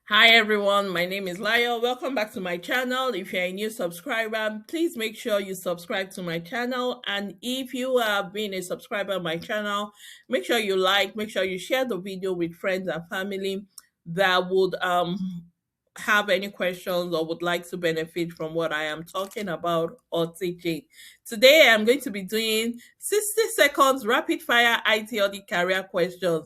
Hi everyone, my name is Layo. Welcome back to my channel. If you're a new subscriber, please make sure you subscribe to my channel. And if you have been a subscriber of my channel, make sure you share the video with friends and family that would have any questions or would like to benefit from what I am talking about or teaching. Today I'm going to be doing 60 seconds rapid fire IT audit career questions.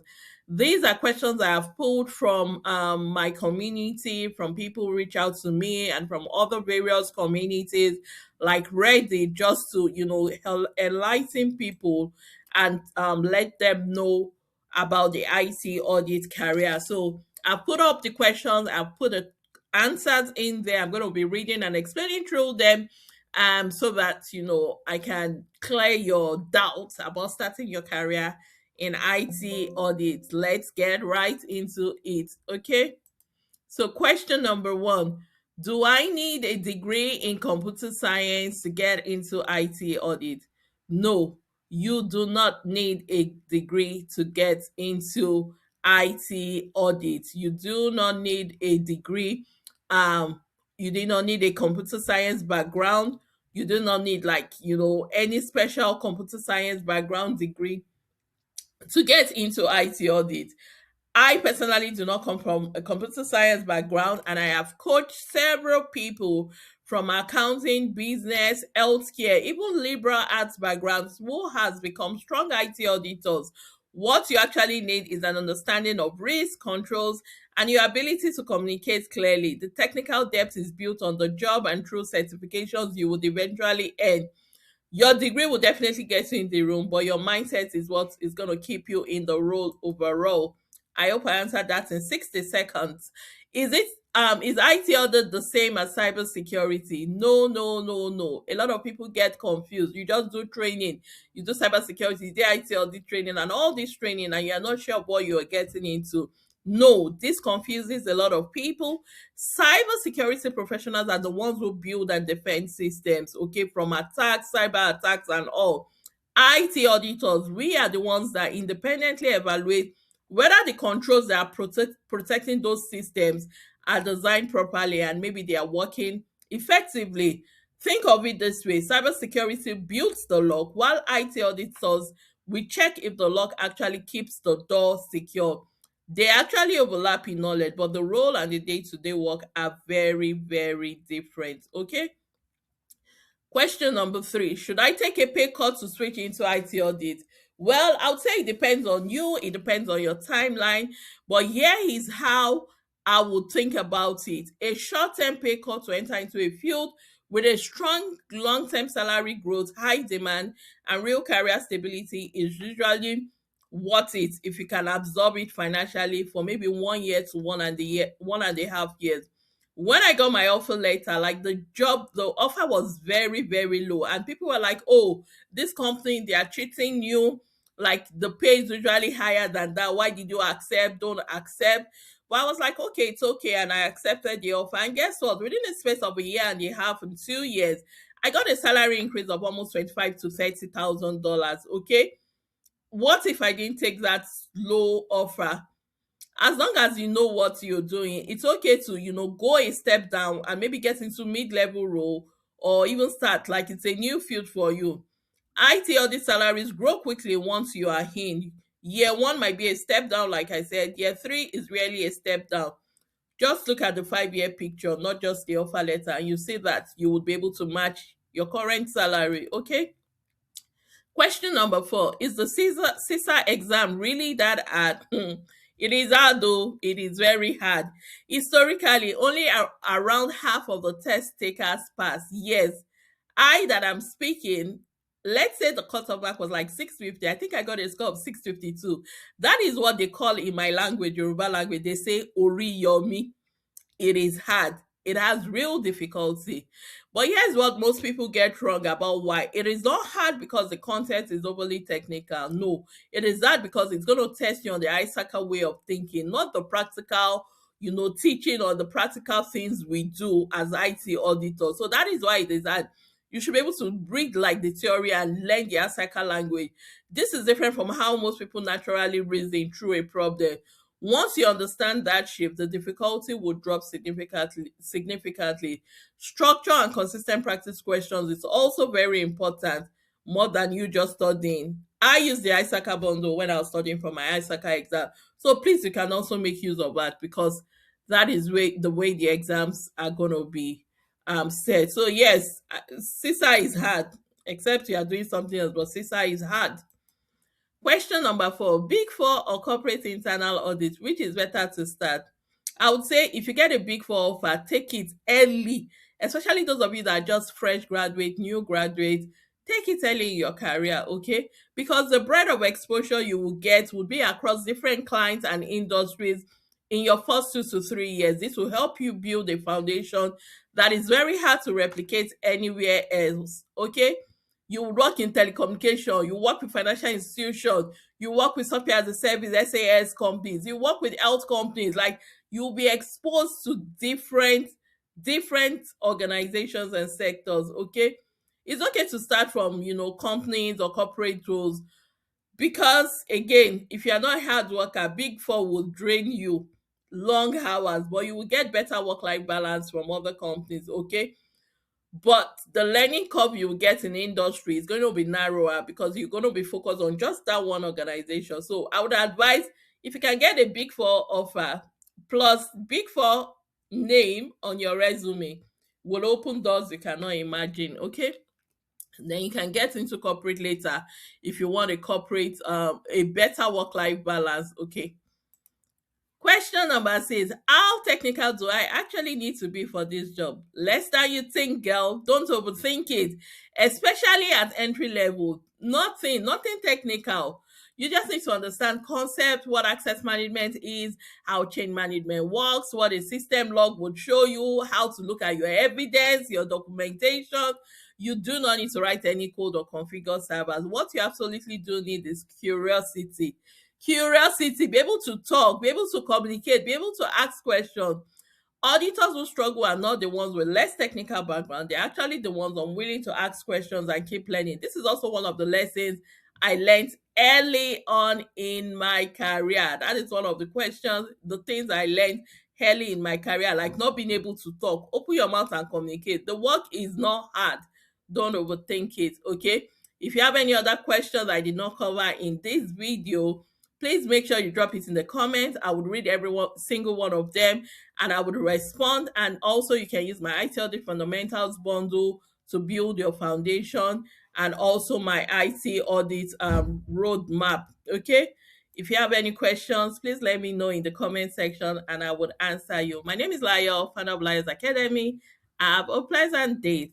These are questions I have pulled from my community, from people who reach out to me, and from other various communities like Reddit, just to enlighten people and let them know about the IT audit career. So I've put up the questions, I've put the answers in there. I'm going to be reading and explaining through them so that I can clear your doubts about starting your career in IT audit. Let's get right into it. Okay. So, question number one: do I need a degree in computer science to get into IT audit? No, you do not need a degree to get into IT audit. You do not need a degree. You do not need a computer science background. You do not need, any special computer science background degree to get into IT audit. I personally do not come from a computer science background, and I have coached several people from accounting, business, healthcare, even liberal arts backgrounds who has become strong IT auditors. What you actually need is an understanding of risk controls and your ability to communicate clearly. The technical depth is built on the job and through certifications you would eventually earn. Your degree will definitely get you in the room, but your mindset is what is going to keep you in the role overall. I hope I answered that in 60 seconds. Is IT audit the same as cybersecurity? No, no, no, no. A lot of people get confused. You just do training, you do cybersecurity, you do IT audit training, and all this training, and you're not sure what you're getting into. No, this confuses a lot of people. Cybersecurity professionals are the ones who build and defend systems, okay, from attacks, cyber attacks, and all. IT auditors, we are the ones that independently evaluate whether the controls that are protecting those systems are designed properly and maybe they are working effectively. Think of it this way: cybersecurity builds the lock, while IT auditors we check if the lock actually keeps the door secure. They actually overlap in knowledge, but the role and the day-to-day work are very, very different. Okay. Question number three: should I take a pay cut to switch into IT audit? Well, I would say it depends on you, it depends on your timeline, but here is how I would think about it. A short term pay cut to enter into a field with a strong long term salary growth, high demand, and real career stability is usually worth it if you can absorb it financially for maybe 1 year to 1.5 years. When I got my offer letter, like the offer was very, very low. And people were like, oh, this company, they are treating you like the pay is usually higher than that. Why did you accept? Don't accept. But I was like, okay, it's okay. And I accepted the offer. And guess what? Within the space of a year and a half and 2 years, I got a salary increase of almost 25 to $30,000. Okay. What if I didn't take that low offer? As long as you know what you're doing, it's okay to go a step down and maybe get into mid-level role, or even start like it's a new field for you. IT audit salaries grow quickly once you are in. Year one might be a step down, like I said. Year three is really a step down. Just look at the 5 year picture, not just the offer letter, and you see that you would be able to match your current salary. Okay. Question number four: is the CISA exam really that hard? It is hard though. It is very hard. Historically, only around half of the test takers pass. Yes, I that I'm speaking, let's say the cutoff mark was like 650. I think I got a score of 652. That is what they call in my language, Yoruba language. They say Oriyomi. It is hard. It has real difficulty. But here's what most people get wrong about why. It is not hard because the content is overly technical. No, it is hard because it's going to test you on the ISACA way of thinking, not the practical, teaching or the practical things we do as IT auditors. So that is why it is hard. You should be able to read like the theory and learn the ISACA language. This is different from how most people naturally reason through a problem. Once you understand that shift, the difficulty will drop significantly. Structure and consistent practice questions is also very important, more than you just studying. I use the ISACA bundle when I was studying for my ISACA exam. So please, you can also make use of that, because that is the way the exams are going to be set. So yes, CISA is hard, except you are doing something else, but CISA is hard. Question number 4, Big Four or corporate internal audit, which is better to start? I would say if you get a Big Four offer, take it early, especially those of you that are just fresh graduate, new graduate. Take it early in your career, okay? Because the breadth of exposure you will get would be across different clients and industries in your first 2 to 3 years. This will help you build a foundation that is very hard to replicate anywhere else, okay? You work in telecommunication, you work with financial institutions, you work with software as a service, SAS companies, you work with health companies. Like, you'll be exposed to different organizations and sectors, okay? It's okay to start from, companies or corporate roles, because again, if you're not a hard worker, Big Four will drain you long hours, but you will get better work-life balance from other companies, okay? But the learning curve you get in the industry is going to be narrower, because you're going to be focused on just that one organization. So I would advise, if you can get a Big Four offer plus Big Four name on your resume, will open doors you cannot imagine. Okay. Then you can get into corporate later if you want a better work-life balance. Okay. Question number 6, how technical do I actually need to be for this job? Less than you think, girl. Don't overthink it, especially at entry level. Nothing technical. You just need to understand concept, what access management is, how change management works, what a system log would show you, how to look at your evidence, your documentation. You do not need to write any code or configure servers. What you absolutely do need is curiosity, be able to talk, be able to communicate, be able to ask questions. Auditors who struggle are not the ones with less technical background. They're actually the ones unwilling to ask questions and keep learning. This is also one of the lessons I learned early on in my career. That is one of the things I learned early in my career, like not being able to talk. Open your mouth and communicate. The work is not hard. Don't overthink it, okay? If you have any other questions I did not cover in this video, please make sure you drop it in the comments. I would read single one of them, and I would respond. And also, you can use my IT Audit Fundamentals bundle to build your foundation, and also my IT Audit roadmap. Okay. If you have any questions, please let me know in the comment section and I would answer you. My name is Layo, founder of Lions Academy. Have a pleasant day.